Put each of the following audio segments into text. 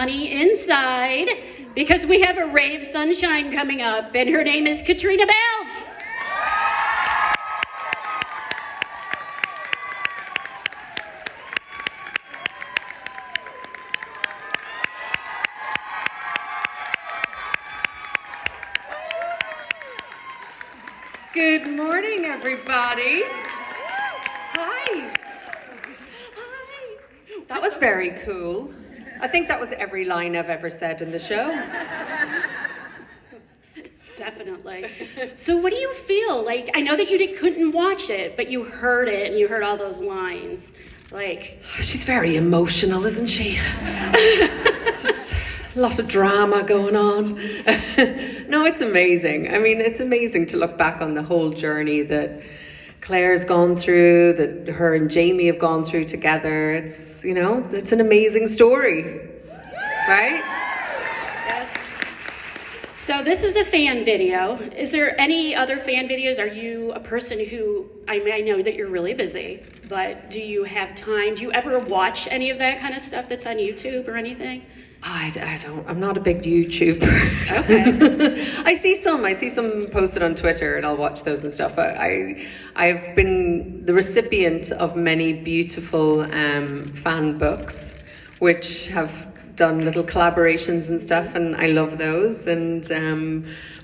Sunny inside because we have a ray of sunshine coming up, and her name is Caitriona Balfe. Good morning, everybody. Hi. Hi. That was very cool. I think that was every line I've ever said in the show. Definitely. So what do you feel? Like, I know that you couldn't watch it, but you heard it and you heard all those lines. Like, She's very emotional, isn't she? It's just a lot of drama going on. No, it's amazing. I mean, it's amazing to look back on the whole journey that Claire's gone through, that her and Jamie have gone through together. It's, you know, it's an amazing story, right? yes. So this is a fan video. Is there any other fan videos? Are you a person who, I know that you're really busy, but do you have time? Do you ever watch any of that kind of stuff that's on YouTube or anything? I don't. I'm not a big YouTube person. Okay. I see some posted on Twitter, and I'll watch those and stuff. But I've been the recipient of many beautiful fan books, which have done little collaborations and stuff, and I love those. And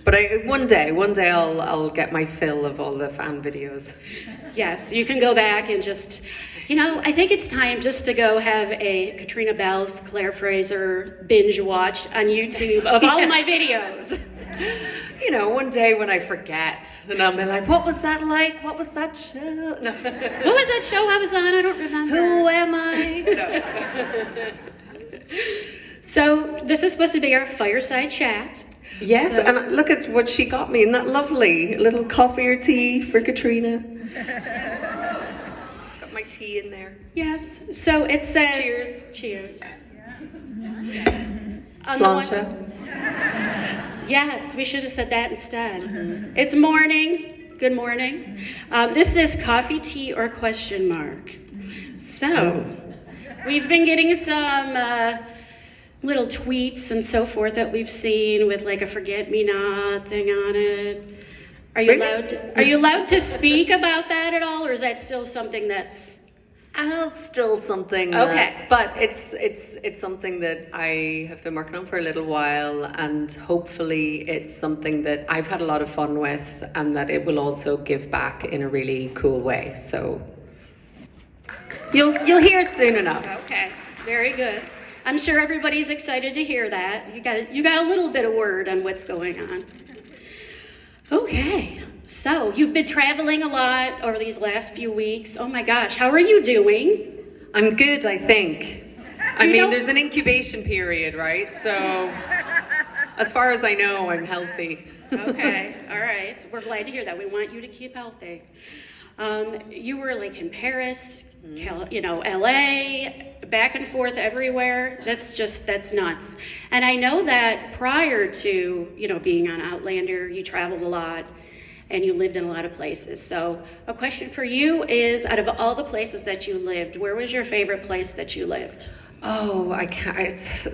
but one day I'll get my fill of all the fan videos. Yes, you can go back and just, you know, I think it's time just to go have a Caitriona Balfe, Claire Fraser binge watch on YouTube of all of my videos. You know, one day when I forget, and I'll be like, what was that like? What was that show? No. What was that show I was on? I don't remember. Who am I? No. So this is supposed to be our fireside chat. Yes, So- and look at what she got me. Isn't that lovely? A little coffee or tea for Caitriona. Got my tea in there. Yes. So it says. Cheers. Cheers. Sláinte. Yes, we should have said that instead. It's morning. Good morning. This is coffee, tea, or question mark. So we've been getting some little tweets and so forth that we've seen with like a forget-me-not thing on it. Are you Really? allowed to speak about that at all, or is that still something that's Still something. Okay. But it's something that I have been working on for a little while, and hopefully it's something that I've had a lot of fun with, and that it will also give back in a really cool way. So you'll hear soon enough. okay? Very good. I'm sure everybody's excited to hear that. You got a little bit of word on what's going on. Okay, so you've been traveling a lot over these last few weeks. Oh my gosh, how are you doing? I'm good, I think. I you mean, know- there's an incubation period, right? So as far as I know, I'm healthy. Okay, all right. We're glad to hear that. We want you to keep healthy. You were like in Paris, you know, LA, back and forth everywhere. That's nuts. And I know that prior to, you know, being on Outlander, you traveled a lot and you lived in a lot of places. So a question for you is, out of all the places that you lived, where was your favorite place that you lived? Oh, I can't.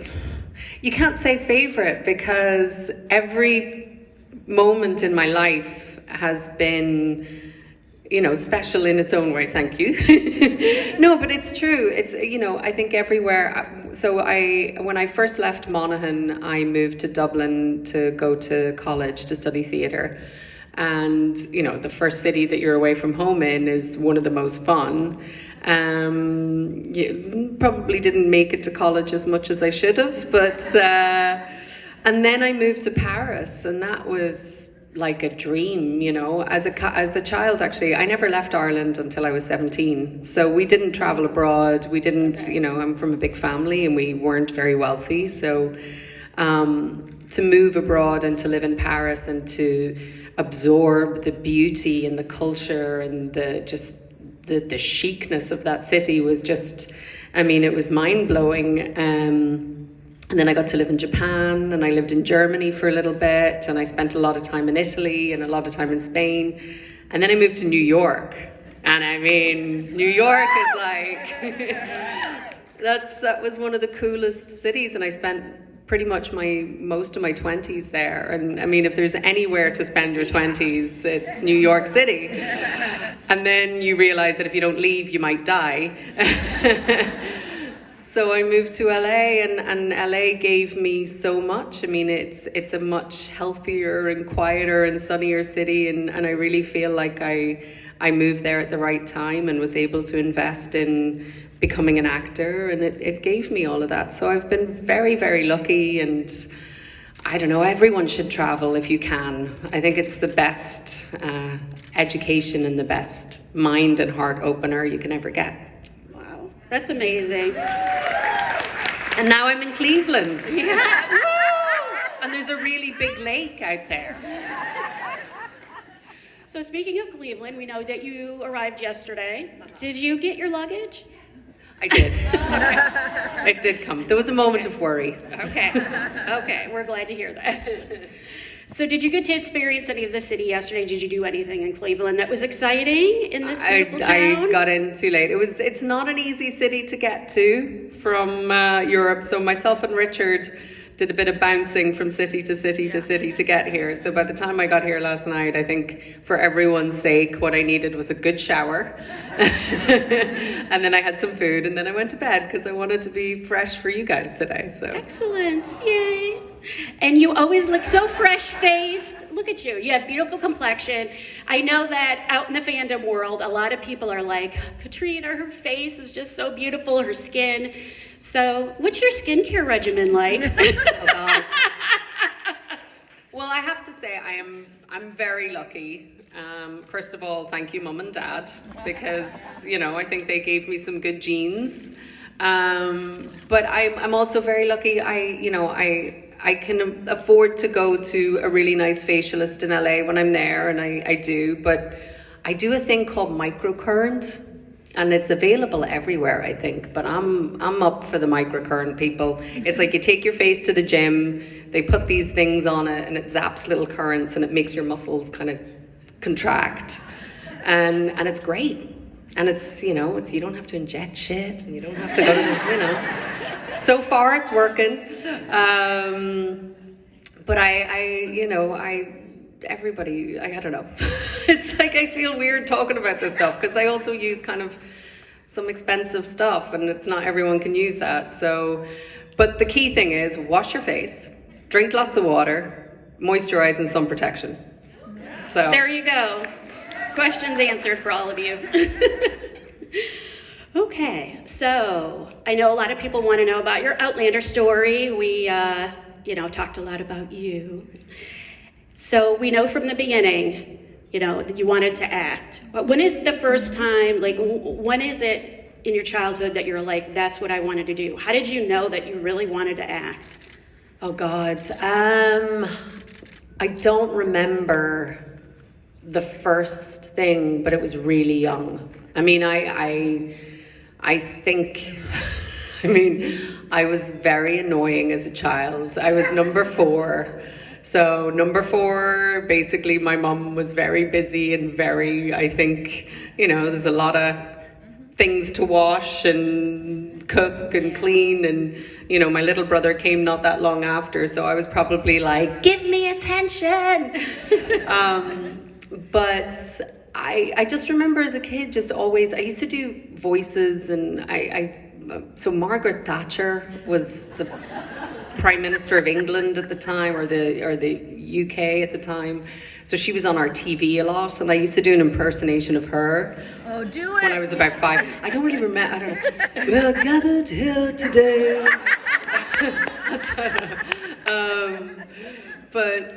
You can't say favorite, because every moment in my life has been, you know, special in its own way. Thank you. No, but it's true. It's, you know, I think everywhere. So when I first left Monaghan, I moved to Dublin to go to college to study theatre. And, you know, the first city that you're away from home in is one of the most fun. Probably didn't make it to college as much as I should have, but and then I moved to Paris, and that was like a dream, you know. As a child, actually, I never left Ireland until I was 17. So we didn't travel abroad. We didn't, you know, I'm from a big family and we weren't very wealthy. So to move abroad and to live in Paris and to absorb the beauty and the culture and the chicness of that city was just, I mean, it was mind-blowing. And then I got to live in Japan, and I lived in Germany for a little bit, and I spent a lot of time in Italy and a lot of time in Spain. And then I moved to New York. And I mean, New York is like That was one of the coolest cities, and I spent pretty much most of my 20s there. And I mean, if there's anywhere to spend your 20s, it's New York City. And then you realize that if you don't leave, you might die. So I moved to LA, and LA gave me so much. I mean, it's a much healthier and quieter and sunnier city, and I really feel like I moved there at the right time and was able to invest in becoming an actor, and it gave me all of that. So I've been very, very lucky, and I don't know, everyone should travel if you can. I think it's the best education and the best mind and heart opener you can ever get. Wow, that's amazing. And now I'm in Cleveland. Yeah. Woo! And there's a really big lake out there. So speaking of Cleveland, we know that you arrived yesterday. Did you get your luggage? I did. It did come. There was a moment of worry. Okay, we're glad to hear that. So did you get to experience any of the city yesterday? Did you do anything in Cleveland that was exciting in this beautiful town? I got in too late. It's not an easy city to get to from Europe. So myself and Richard did a bit of bouncing from city to city to city to get here. So by the time I got here last night, I think for everyone's sake, what I needed was a good shower. And then I had some food, and then I went to bed because I wanted to be fresh for you guys today. So excellent. Yay. And you always look so fresh-faced. Look at you. You have beautiful complexion. I know that out in the fandom world, a lot of people are like, Caitriona, her face is just so beautiful, her skin. So what's your skincare regimen like? Oh, God. Well, I have to say I'm very lucky. First of all, thank you, Mum and Dad, because I think they gave me some good genes. But I'm also very lucky. I can afford to go to a really nice facialist in LA when I'm there, and I do. But I do a thing called microcurrent. And it's available everywhere, I think, but I'm up for the microcurrent, people. It's like you take your face to the gym, they put these things on it, and it zaps little currents, and it makes your muscles kind of contract, and it's great. And it's you don't have to inject shit, and you don't have to go to So far, it's working. But everybody, I don't know. It's like I feel weird talking about this stuff because I also use kind of some expensive stuff, and it's not everyone can use that. So, but the key thing is wash your face, drink lots of water, moisturize, and sun protection. So there you go. Questions answered for all of you. Okay, so I know a lot of people want to know about your Outlander story. We, talked a lot about you. So we know from the beginning, that you wanted to act. But when is the first time, when is it in your childhood that you're like, that's what I wanted to do? How did you know that you really wanted to act? Oh, God. I don't remember the first thing, but it was really young. I mean, I think, I was very annoying as a child. I was number 4. So number 4, basically my mum was very busy and I think, there's a lot of things to wash and cook and clean, and, my little brother came not that long after, so I was probably like, give me attention. But I just remember as a kid, just always, I used to do voices, and so Margaret Thatcher was the Prime Minister of England at the time, or the UK at the time. So she was on our TV a lot, and I used to do an impersonation of her. Oh, do it! When I was about 5. I don't really remember. I don't know. We're gathered here today. But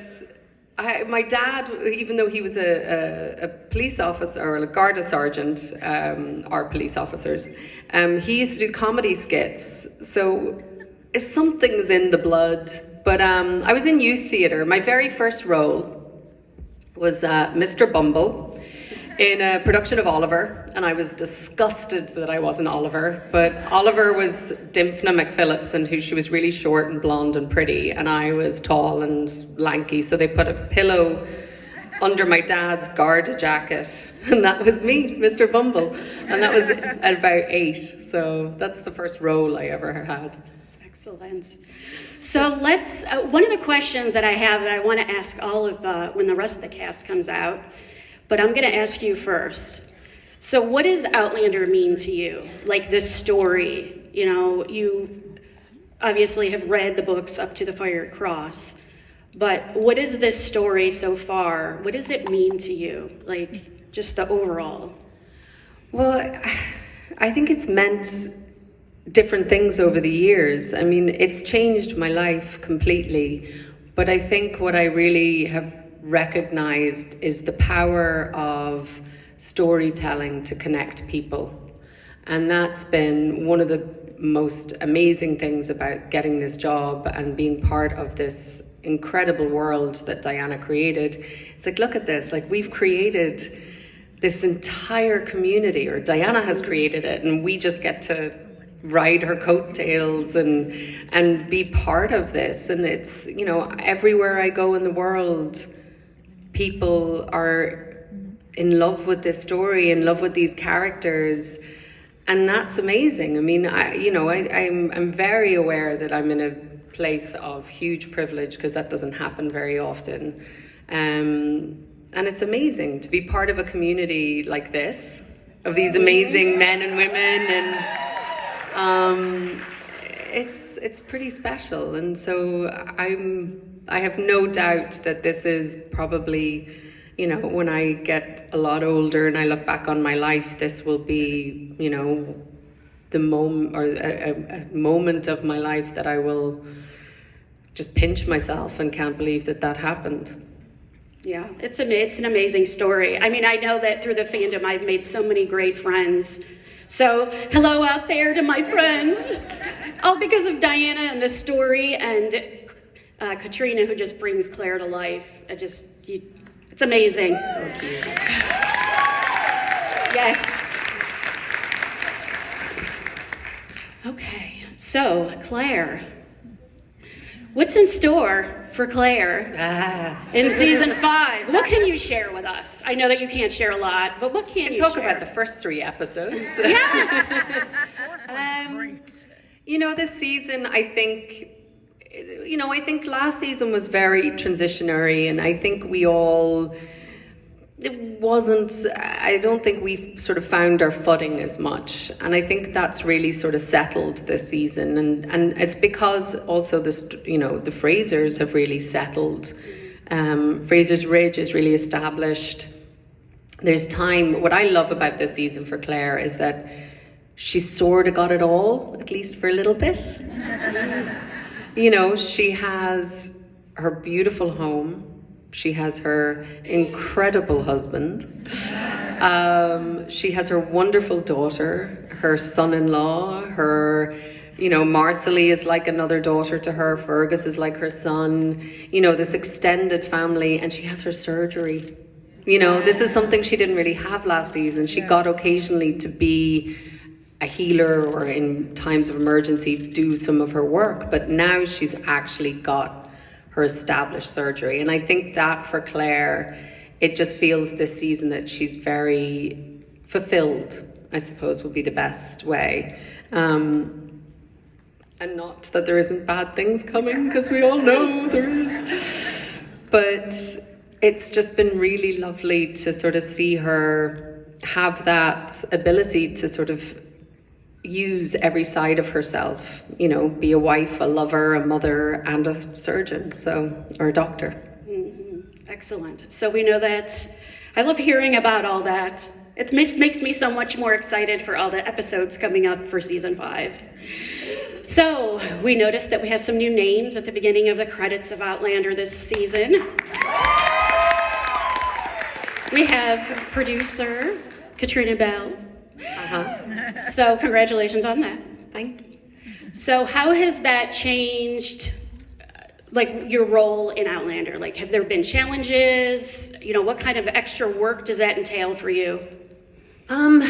my dad, even though he was a police officer or a Garda sergeant, our police officers, he used to do comedy skits. So something's in the blood. But I was in youth theatre. My very first role was Mr. Bumble in a production of Oliver, and I was disgusted that I wasn't Oliver. But Oliver was Dymphna McPhillips, and she was really short and blonde and pretty, and I was tall and lanky. So they put a pillow under my dad's Garda jacket, and that was me, Mr. Bumble, and that was at about 8. So that's the first role I ever had. Excellent. So let's, one of the questions that I have that I want to ask all of, when the rest of the cast comes out, but I'm going to ask you first. So what does Outlander mean to you? Like this story, you know, you obviously have read the books Up to the Fiery Cross, but what is this story so far? What does it mean to you? Like just the overall? Well, I think it's meant different things over the years. I mean, it's changed my life completely, but I think what I really have recognized is the power of storytelling to connect people. And that's been one of the most amazing things about getting this job and being part of this incredible world that Diana created. It's like, look at this, like we've created this entire community, or Diana has created it, and we just get to ride her coattails and be part of this. And it's, you know, everywhere I go in the world, people are in love with this story, in love with these characters, and that's amazing. I mean, I'm very aware that I'm in a place of huge privilege, because that doesn't happen very often, and it's amazing to be part of a community like this, of these amazing men and women, and it's pretty special. And so I have no doubt that this is probably, you know, when I get a lot older and I look back on my life, this will be, you know, the moment, or a moment of my life that I will just pinch myself and can't believe that that happened. Yeah, it's an amazing story. I mean, I know that through the fandom, I've made so many great friends. So hello out there to my friends, all because of Diana and the story, and Caitriona, who just brings Claire to life. It's amazing. Thank you. Yes. Okay, so Claire, what's in store for Claire in season 5? What can you share with us? I know that you can't share a lot, but what can you talk share? about the first 3 episodes. Yes. You know, this season, I think last season was very transitionary, and I think I don't think we sort of found our footing as much, and I think that's really sort of settled this season, and it's because also the Frasers have really settled. Fraser's Ridge is really established. There's time. What I love about this season for Claire is that she sort of got it all, at least for a little bit. You know, she has her beautiful home. She has her incredible husband. She has her wonderful daughter, her son-in-law, Marcelly is like another daughter to her, Fergus is like her son, this extended family, and she has her surgery. This is something she didn't really have last season. She got occasionally to be a healer, or in times of emergency do some of her work, but now she's actually got her established surgery. And I think that for Claire, it just feels this season that she's very fulfilled, I suppose would be the best way. And not that there isn't bad things coming, because we all know there is. But it's just been really lovely to sort of see her have that ability to sort of use every side of herself, be a wife, a lover, a mother, and a surgeon, or a doctor. Mm-hmm. Excellent. So we know that. I love hearing about all that. It makes me so much more excited for all the episodes coming up for season 5. So we noticed that we have some new names at the beginning of the credits of Outlander this season. We have producer Caitriona Balfe. So congratulations on that. Thank you. So how has that changed, your role in Outlander? Have there been challenges? What kind of extra work does that entail for you? I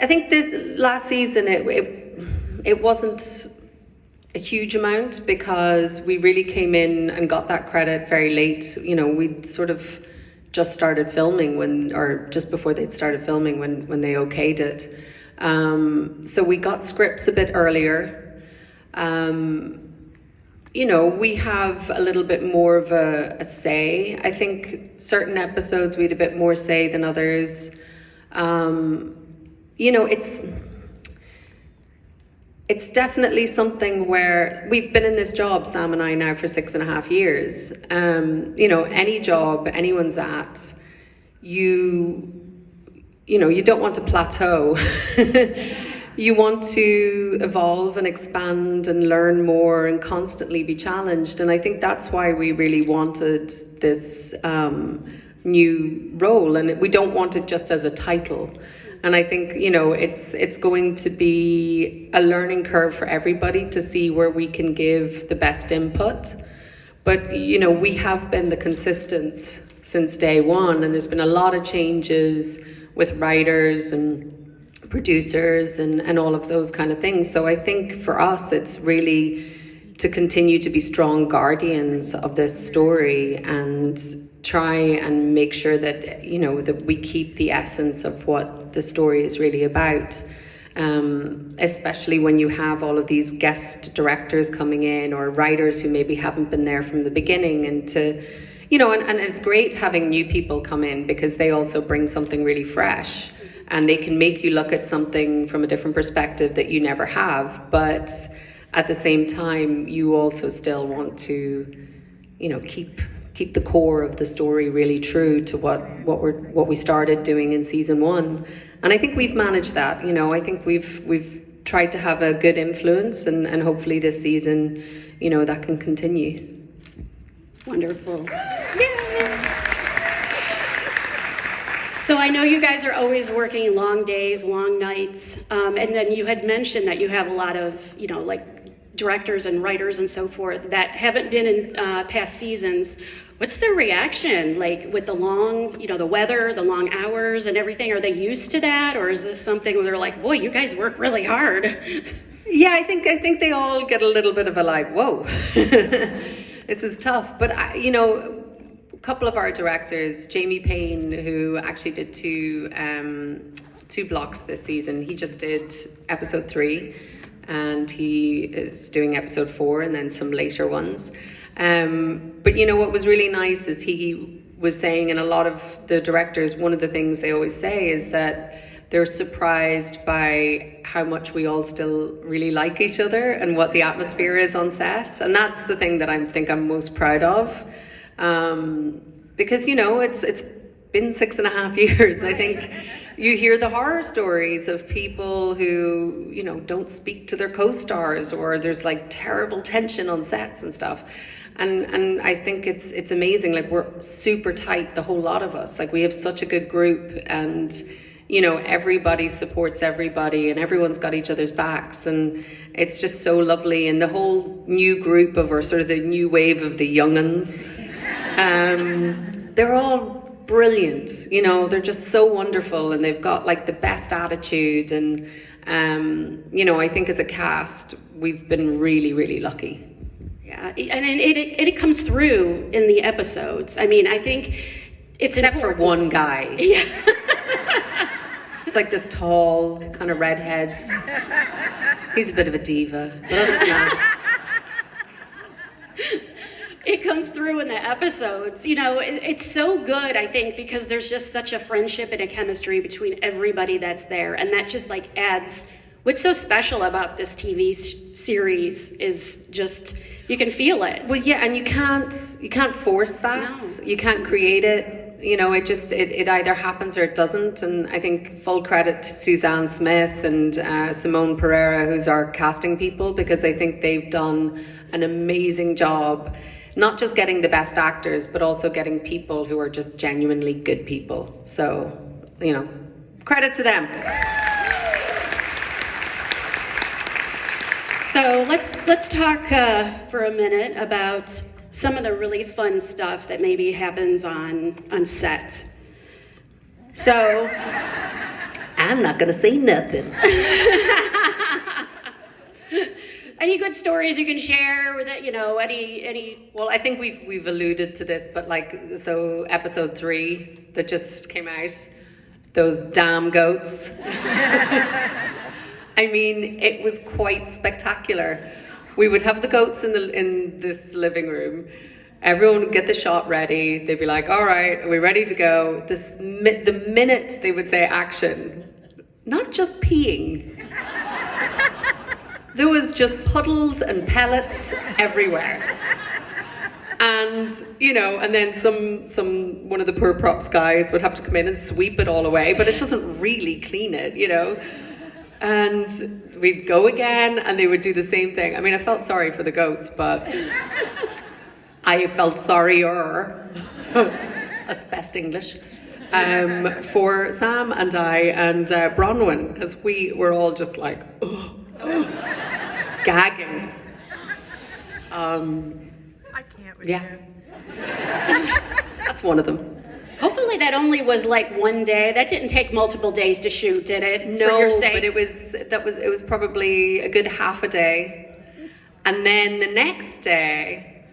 think this last season it wasn't a huge amount, because we really came in and got that credit very late. You know, we sort of just started filming or just before they'd started filming when they okayed it. So we got scripts a bit earlier. You know, we have a little bit more of a say. I think certain episodes we had a bit more say than others. You know, it's definitely something where we've been in this job, Sam and I, now for 6.5 years. You know, any job anyone's at, you know, you don't want to plateau. You want to evolve and expand and learn more and constantly be challenged. And I think that's why we really wanted this new role. And we don't want it just as a title. And I think, you know, it's going to be a learning curve for everybody to see where we can give the best input. But, you know, we have been the consistents since day one, and there's been a lot of changes with writers and producers and all of those kind of things. So I think for us, it's really to continue to be strong guardians of this story and try and make sure that, you know, that we keep the essence of what the story is really about. Especially when you have all of these guest directors coming in, or writers who maybe haven't been there from the beginning, and to, you know, and it's great having new people come in because they also bring something really fresh. And they can make you look at something from a different perspective that you never have. But at the same time, you also still want to, you know, keep the core of the story really true to what we started doing in season 1. And I think we've managed that. You know, I think we've tried to have a good influence, and hopefully this season, you know, that can continue. Wonderful. Yay! So I know you guys are always working long days, long nights, and then you had mentioned that you have a lot of, you know, like directors and writers and so forth that haven't been in past seasons. What's their reaction, like with the long, you know, the weather, the long hours and everything? Are they used to that, or is this something where they're like, boy, you guys work really hard? Yeah, I think they all get a little bit of a like, whoa, this is tough. But you know, a couple of our directors, Jamie Payne, who actually did two blocks this season, he just did episode 3, and he is doing episode 4 and then some later ones. But you know, what was really nice is he was saying, and a lot of the directors, one of the things they always say is that they're surprised by how much we all still really like each other and what the atmosphere is on set. And that's the thing that I think I'm most proud of. Because, you know, it's been 6.5 years. I think you hear the horror stories of people who, you know, don't speak to their co-stars, or there's like terrible tension on sets and stuff. And I think it's amazing. Like, we're super tight, the whole lot of us. Like, we have such a good group, and, you know, everybody supports everybody, and everyone's got each other's backs, and it's just so lovely. And the whole new group of, or sort of the new wave of the young'uns, they're all brilliant. You know, they're just so wonderful, and they've got like the best attitude. And you know, I think as a cast, we've been really, really lucky. Yeah, and it comes through in the episodes. I mean, I think it's except important. For one guy. Yeah. It's like this tall, kind of redhead. He's a bit of a diva. But other than that, it comes through in the episodes. You know, it's so good, I think, because there's just such a friendship and a chemistry between everybody that's there, and that just like adds. What's so special about this TV series is just, you can feel it. Well, yeah, and you can't force that. No. You can't create it. You know, it either happens or it doesn't. And I think full credit to Suzanne Smith and Simone Pereira, who's our casting people, because I think they've done an amazing job, not just getting the best actors, but also getting people who are just genuinely good people. So, you know, credit to them. So let's talk for a minute about some of the really fun stuff that maybe happens on set. So I'm not gonna say nothing. Any good stories you can share with it? You know, any? Well, I think we've alluded to this, but like, so episode 3 that just came out, those damn goats. I mean, it was quite spectacular. We would have the goats in this living room. Everyone would get the shot ready. They'd be like, all right, are we ready to go? The minute they would say action, not just peeing. There was just puddles and pellets everywhere. And, you know, and then one of the poor props guys would have to come in and sweep it all away, but it doesn't really clean it, you know. And we'd go again and they would do the same thing. I mean, I felt sorry for the goats, but I felt sorrier, that's best English, for Sam and I and Bronwyn, because we were all just like, gagging. I can't with Yeah. you. That's one of them. Hopefully that only was like one day. That didn't take multiple days to shoot, did it? No, for your but sakes? it was probably a good half a day. And then the next day,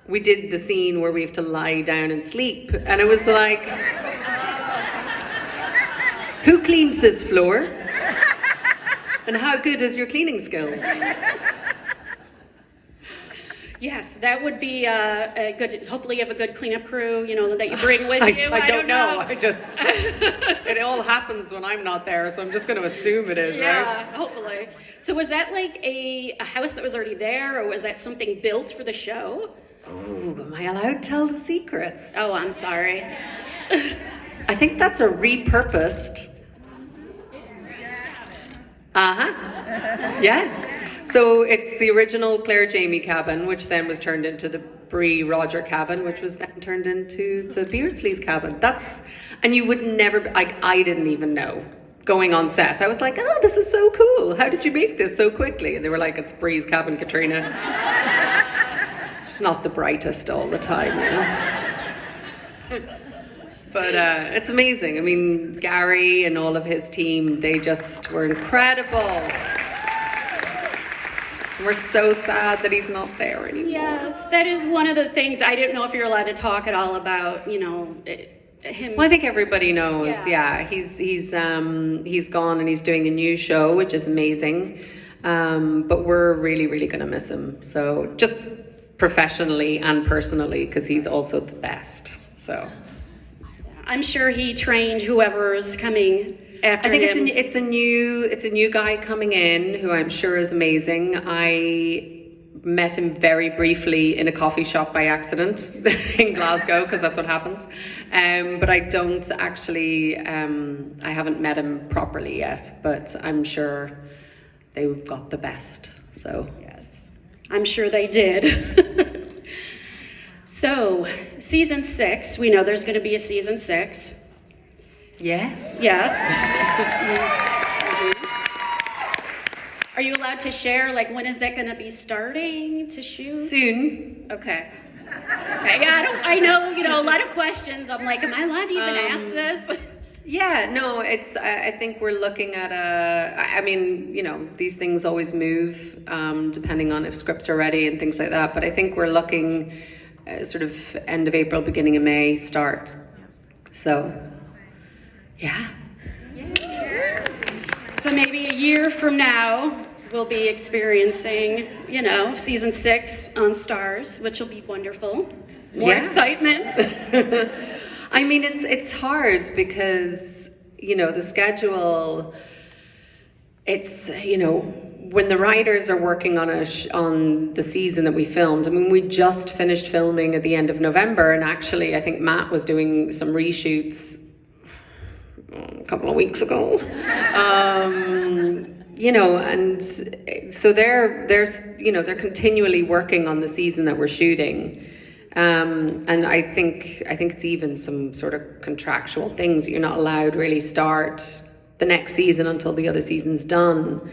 we did the scene where we have to lie down and sleep. And it was like, who cleaned this floor? And how good is your cleaning skills? Yes, that would be a good. Hopefully, you have a good cleanup crew, you know, that you bring with you. I don't know. It all happens when I'm not there, so I'm just going to assume it is, right? Yeah, hopefully. So was that like a house that was already there, or was that something built for the show? Oh, am I allowed to tell the secrets? Oh, I'm sorry. I think that's a repurposed. Yeah. So it's the original Claire Jamie cabin, which then was turned into the Bree Roger cabin, which was then turned into the Beardsleys cabin. And you would never, like, I didn't even know going on set. I was like, oh, this is so cool. How did you make this so quickly? And they were like, it's Bree's cabin, Caitriona. She's not the brightest all the time, you know. But it's amazing. I mean, Gary and all of his team, they just were incredible. We're so sad that he's not there anymore. Yes, that is one of the things I didn't know if you're allowed to talk at all about, you know, him. Well, I think everybody knows. Yeah. Yeah, he's gone and he's doing a new show, which is amazing. But we're really, really going to miss him. So just professionally and personally, because he's also the best. So I'm sure he trained whoever's coming after I think him. it's a new guy coming in who I'm sure is amazing. I met him very briefly in a coffee shop by accident in Glasgow, because that's what happens. But I don't actually, I haven't met him properly yet, but I'm sure they got the best. So Yes, I'm sure they did. So, season 6, we know there's going to be a season 6. yes. Yes. Are you allowed to share, like, when is that going to be starting to shoot? Soon. Okay. Okay, yeah, I know, you know, a lot of questions. I'm like, am I allowed to even ask this? Yeah, no, it's, I think we're looking at I mean, you know, these things always move depending on if scripts are ready and things like that. But I think we're looking sort of end of April, beginning of May start. So, yeah. So maybe a year from now, we'll be experiencing, you know, season 6 on Stars, which will be wonderful. More excitement. I mean, it's hard because, you know, the schedule, it's, you know, when the writers are working on on the season that we filmed, I mean, we just finished filming at the end of November, and actually I think Matt was doing some reshoots a couple of weeks ago. You know, and so they're you know, they're continually working on the season that we're shooting. And I think it's even some sort of contractual things. You're not allowed really start the next season until the other season's done.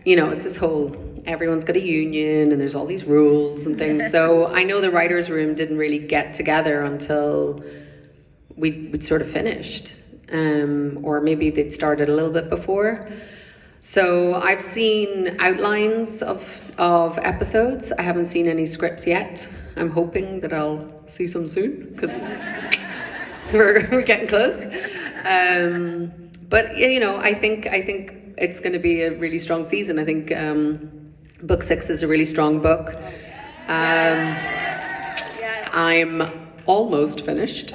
You know, it's this whole, everyone's got a union and there's all these rules and things. So I know the writer's room didn't really get together until we'd sort of finished. Or maybe they'd started a little bit before. So I've seen outlines of episodes. I haven't seen any scripts yet. I'm hoping that I'll see some soon because we're getting close. But you know, I think it's going to be a really strong season. I think book 6 is a really strong book. Yes. I'm almost finished.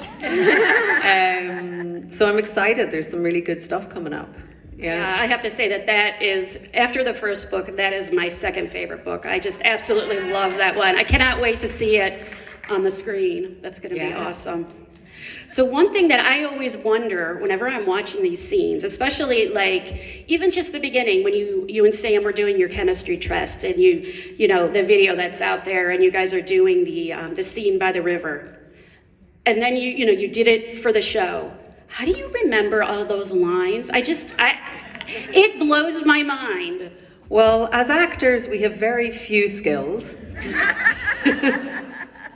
So I'm excited. There's some really good stuff coming up. Yeah. I have to say that is, after the first book, that is my second favorite book. I just absolutely love that one. I cannot wait to see it on the screen. That's going to be awesome. So one thing that I always wonder whenever I'm watching these scenes, especially like even just the beginning when you and Sam were doing your chemistry test and you know the video that's out there and you guys are doing the scene by the river, and then you did it for the show. How do you remember all those lines? It blows my mind. Well, as actors, we have very few skills.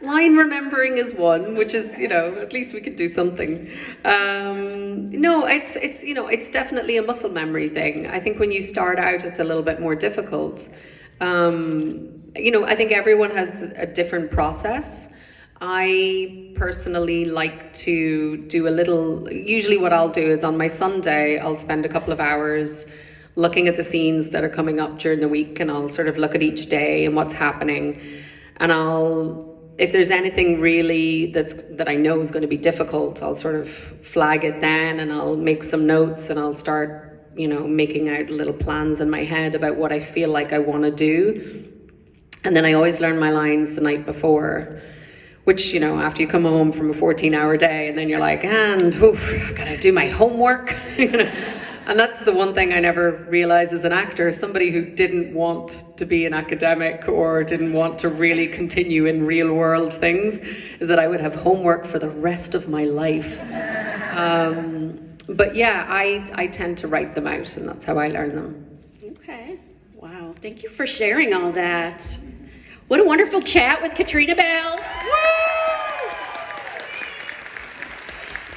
Line remembering is one, which is, at least we could do something. No, it's definitely a muscle memory thing. I think when you start out, it's a little bit more difficult. I think everyone has a different process. I personally like to do usually what I'll do is on my Sunday, I'll spend a couple of hours looking at the scenes that are coming up during the week, and I'll sort of look at each day and what's happening. And if there's anything really that I know is going to be difficult, I'll sort of flag it then, and I'll make some notes, and I'll start, making out little plans in my head about what I feel like I want to do. And then I always learn my lines the night before, which, after you come home from a 14-hour day, and then you're like, I gotta do my homework. And that's the one thing I never realized as an actor. Somebody who didn't want to be an academic or didn't want to really continue in real world things is that I would have homework for the rest of my life. But yeah, I tend to write them out, and that's how I learn them. Okay. Wow. Thank you for sharing all that. What a wonderful chat with Caitriona Balfe.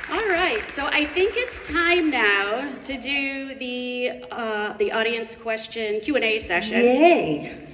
All right, so I think it's time now to do the audience question Q&A session. Yay!